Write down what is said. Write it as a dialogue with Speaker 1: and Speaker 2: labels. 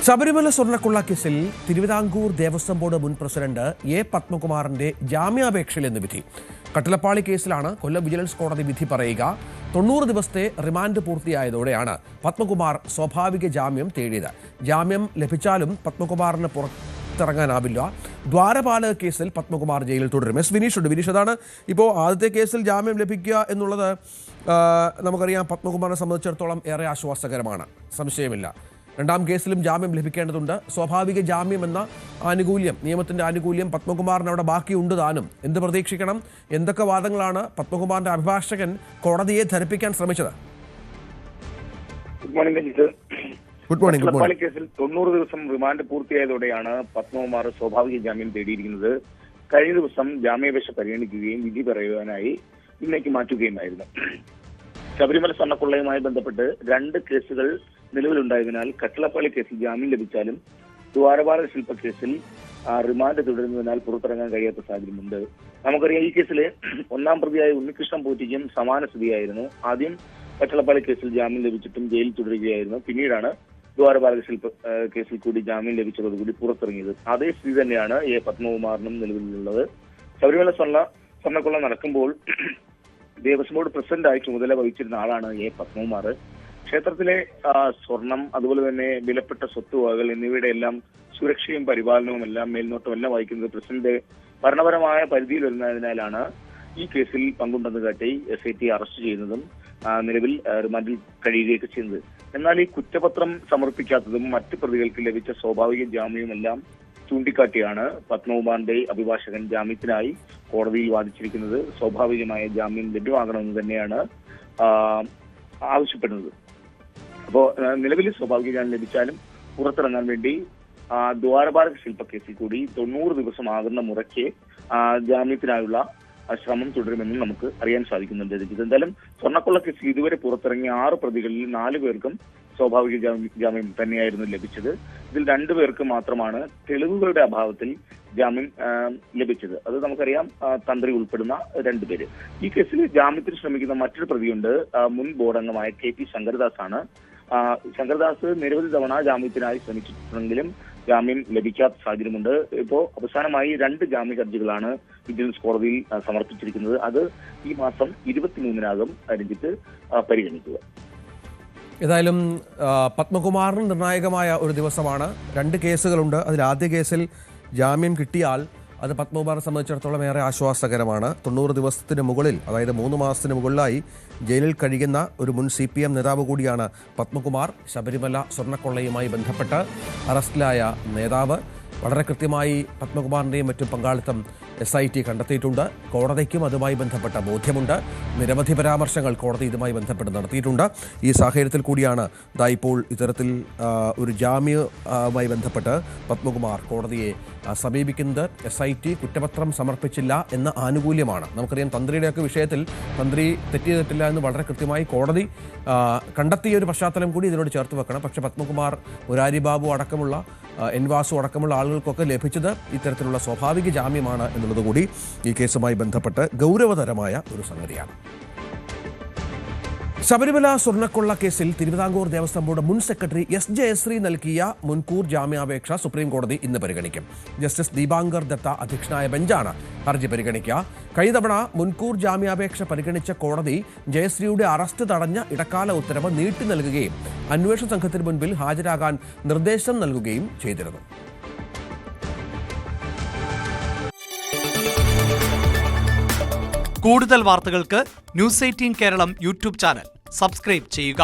Speaker 1: ശബരിമല സ്വർണ്ണക്കൊള്ള കേസിൽ തിരുവിതാംകൂർ ദേവസ്വം ബോർഡ് മുൻ പ്രസിഡന്റ് എ പത്മകുമാറിന്റെ ജാമ്യാപേക്ഷയിൽ ഇന്ന് വിധി. കട്ടിലപ്പാളി കേസിലാണ് കൊല്ലം വിജിലൻസ് കോടതി വിധി പറയുക. 90 ദിവസത്തെ റിമാൻഡ് പൂർത്തിയായതോടെയാണ് പത്മകുമാർ സ്വാഭാവിക ജാമ്യം തേടിയത്. ജാമ്യം ലഭിച്ചാലും പത്മകുമാറിന് പുറത്തിറങ്ങാനാവില്ല. ദ്വാരപാലക കേസിൽ പത്മകുമാർ ജയിലിൽ തുടരും. വിനീഷ് ഉണ്ട്. വിനീഷ്, അതാണ് ഇപ്പോൾ ആദ്യത്തെ കേസിൽ ജാമ്യം ലഭിക്കുക എന്നുള്ളത് നമുക്കറിയാം പത്മകുമാറിനെ സംബന്ധിച്ചിടത്തോളം ഏറെ ആശ്വാസകരമാണ്, സംശയമില്ല. രണ്ടാം കേസിലും ജാമ്യം ലഭിക്കേണ്ടതുണ്ട്. സ്വാഭാവിക ജാമ്യം എന്ന ആനുകൂല്യം, നിയമത്തിന്റെ ആനുകൂല്യം പത്മകുമാറിന് അവിടെ ബാക്കിയുണ്ട് താനും. എന്ത് പ്രതീക്ഷിക്കണം? എന്തൊക്കെ വാദങ്ങളാണ് പത്മകുമാറിന്റെ അഭിഭാഷകൻ കോടതിയെ ധരിപ്പിക്കാൻ ശ്രമിച്ചത്?
Speaker 2: Good morning. കേസിൽ 90 ദിവസം റിമാൻഡ് പൂർത്തിയായതോടെയാണ് പത്മകുമാർ സ്വാഭാവിക ജാമ്യം തേടിയിരിക്കുന്നത്. കഴിഞ്ഞ ദിവസം ജാമ്യാപേക്ഷ പരിഗണിക്കുകയും വിധി പറയുവാനായി ഇന്നേക്ക് മാറ്റുകയുമായിരുന്നു. ശബരിമല സ്വർണ്ണക്കൊള്ളയുമായി ബന്ധപ്പെട്ട് 2 കേസുകൾ നിലവിലുണ്ടായതിനാൽ കട്ടിലപ്പാളി കേസിൽ ജാമ്യം ലഭിച്ചാലും ദ്വാരപാലക ശില്പ കേസിൽ റിമാൻഡ് തുടരുന്നതിനാൽ പുറത്തിറങ്ങാൻ കഴിയാത്ത സാഹചര്യമുണ്ട്. നമുക്കറിയാം, ഈ കേസിലെ ഒന്നാം പ്രതിയായ ഉണ്ണികൃഷ്ണൻ പോറ്റിക്കും സമാന സ്ഥിതിയായിരുന്നു. ആദ്യം കട്ടിലപ്പാളി കേസിൽ ജാമ്യം ലഭിച്ചിട്ടും ജയിലിൽ തുടരുകയായിരുന്നു. പിന്നീടാണ് ദ്വാരപാലക ശില്പ കേസിൽ കൂടി ജാമ്യം ലഭിച്ചതോടുകൂടി പുറത്തിറങ്ങിയത്. അതേ സ്ഥിതി തന്നെയാണ് എ പത്മകുമാറിനും നിലവിലുള്ളത്. ശബരിമല സ്വർണ്ണക്കൊള്ള നടക്കുമ്പോൾ ദേവസ്വം ബോർഡ് പ്രസിഡന്റായി ചുമതല വഹിച്ചിരുന്ന ആളാണ് എ പത്മകുമാർ. ക്ഷേത്രത്തിലെ സ്വർണം, അതുപോലെ തന്നെ വിലപ്പെട്ട സ്വത്തുവകകൾ എന്നിവയുടെ എല്ലാം സുരക്ഷയും പരിപാലനവും എല്ലാം മേൽനോട്ടം എല്ലാം വഹിക്കുന്നത് പ്രസിഡന്റ് ഭരണപരമായ പരിധിയിൽ വരുന്നതിനാലാണ് ഈ കേസിൽ പങ്കുണ്ടെന്ന് കാട്ടി SIT അറസ്റ്റ് ചെയ്യുന്നതും നിലവിൽ റിമാൻഡിൽ കഴിയുകയൊക്കെ ചെയ്യുന്നത്. എന്നാൽ ഈ കുറ്റപത്രം സമർപ്പിക്കാത്തതും മറ്റ് പ്രതികൾക്ക് ലഭിച്ച സ്വാഭാവിക ജാമ്യവുമെല്ലാം ചൂണ്ടിക്കാട്ടിയാണ് പത്മകുമാറിന്റെ അഭിഭാഷകൻ ജാമ്യത്തിനായി കോടതിയിൽ വാദിച്ചിരിക്കുന്നത്. സ്വാഭാവികമായ ജാമ്യം ലഭ്യമാകണമെന്ന് തന്നെയാണ് ആവശ്യപ്പെടുന്നത്. അപ്പോ നിലവിൽ സ്വാഭാവിക ജാമ്യം ലഭിച്ചാലും പുറത്തിറങ്ങാൻ വേണ്ടി ദ്വാരപാലക ശില്പ കേസിൽ കൂടി 90 ദിവസമാകുന്ന മുറയ്ക്ക് ജാമ്യത്തിനായുള്ള ശ്രമം തുടരുമെന്നും നമുക്ക് അറിയാൻ സാധിക്കുന്നുണ്ട്. എന്തായാലും സ്വർണ്ണക്കൊള്ള കേസിൽ ഇതുവരെ പുറത്തിറങ്ങിയ 6 പ്രതികളിൽ 4 പേർക്കും സ്വാഭാവിക ജാമ്യം തന്നെയായിരുന്നു ലഭിച്ചത്. ഇതിൽ 2 പേർക്ക് മാത്രമാണ് തെളിവുകളുടെ അഭാവത്തിൽ ജാമ്യം ലഭിച്ചത്. അത് നമുക്കറിയാം, തന്ത്രി ഉൾപ്പെടുന്ന 2 പേര്. ഈ കേസിൽ ജാമ്യത്തിന് ശ്രമിക്കുന്ന മറ്റൊരു പ്രതിയുണ്ട്. മുൻ ബോർഡ് അംഗമായ KP ശങ്കരദാസ് ആണ്. ശങ്കരദാസ് നിരവധി തവണ ജാമ്യത്തിനായി ശ്രമിച്ചിട്ടുണ്ടെങ്കിലും ജാമ്യം ലഭിക്കാത്ത സാഹചര്യമുണ്ട്. ഇപ്പോ അവസാനമായി 2 ജാമ്യ ഹർജികളാണ് വിജിലൻസ് കോടതിയിൽ സമർപ്പിച്ചിരിക്കുന്നത്. അത് ഈ മാസം 23-നാകും രഞ്ജിത്ത് പരിഗണിക്കുക.
Speaker 1: ഏതായാലും പത്മകുമാറിന് നിർണായകമായ ഒരു ദിവസമാണ്. 2 കേസുകളുണ്ട്. അതിൽ ആദ്യ കേസിൽ ജാമ്യം കിട്ടിയാൽ അത് പത്മകുമാറിനെ സംബന്ധിച്ചിടത്തോളം ഏറെ ആശ്വാസകരമാണ്. 90 ദിവസത്തിന് മുകളിൽ, അതായത് 3 മാസത്തിന് മുകളിലായി ജയിലിൽ കഴിയുന്ന ഒരു മുൻ CPM നേതാവ് കൂടിയാണ് പത്മകുമാർ. ശബരിമല സ്വർണ്ണക്കൊള്ളയുമായി ബന്ധപ്പെട്ട് അറസ്റ്റിലായ നേതാവ്. വളരെ കൃത്യമായി പത്മകുമാറിൻ്റെയും മറ്റും പങ്കാളിത്തം SIT കണ്ടെത്തിയിട്ടുണ്ട്. കോടതിക്കും അതുമായി ബന്ധപ്പെട്ട ബോധ്യമുണ്ട്. നിരവധി പരാമർശങ്ങൾ കോടതി ഇതുമായി ബന്ധപ്പെട്ട് നടത്തിയിട്ടുണ്ട്. ഈ സാഹചര്യത്തിൽ കൂടിയാണ് ഇപ്പോൾ ഇത്തരത്തിൽ ഒരു ജാമ്യവുമായി ബന്ധപ്പെട്ട് പത്മകുമാർ കോടതിയെ സമീപിക്കുന്നത്. SIT കുറ്റപത്രം സമർപ്പിച്ചില്ല എന്ന ആനുകൂല്യമാണ്. നമുക്കറിയാം, തന്ത്രിയുടെയൊക്കെ വിഷയത്തിൽ തന്ത്രി തെറ്റിയിട്ടില്ല എന്ന് വളരെ കൃത്യമായി കോടതി കണ്ടെത്തിയ ഒരു പശ്ചാത്തലം കൂടി ഇതിനോട് ചേർത്ത് വെക്കണം. പക്ഷേ പത്മകുമാർ, മുരാരി ബാബു അടക്കമുള്ള N. വാസു അടക്കമുള്ള ആളുകൾക്കൊക്കെ ലഭിച്ചത് ഇത്തരത്തിലുള്ള സ്വാഭാവിക ജാമ്യമാണ് എന്നുള്ളത് കൂടി ഈ കേസുമായി ബന്ധപ്പെട്ട് ഗൗരവതരമായ ഒരു സംഗതിയാണ്. ശബരിമല സ്വർണ്ണക്കൊള്ള കേസിൽ തിരുവിതാംകൂർ ദേവസ്വം ബോർഡ് മുൻ സെക്രട്ടറി S. ജയശ്രീ നൽകിയ മുൻകൂർ ജാമ്യാപേക്ഷ സുപ്രീം കോടതി ഇന്ന് പരിഗണിക്കും. ജസ്റ്റിസ് ദീപാങ്കർ ദത്ത അധ്യക്ഷനായ ബെഞ്ചാണ് ഹർജി പരിഗണിക്കുക. കഴിഞ്ഞ തവണ മുൻകൂർ ജാമ്യാപേക്ഷ പരിഗണിച്ച കോടതി ജയശ്രീയുടെ അറസ്റ്റ് തടഞ്ഞ ഇടക്കാല ഉത്തരവ് നീട്ടി നൽകുകയും അന്വേഷണ സംഘത്തിന് മുൻപിൽ ഹാജരാകാൻ നിർദ്ദേശം നൽകുകയും ചെയ്തിരുന്നു.
Speaker 3: കൂടുതൽ വാർത്തകൾക്ക് News 18 Keralam YouTube channel subscribe ചെയ്യുക.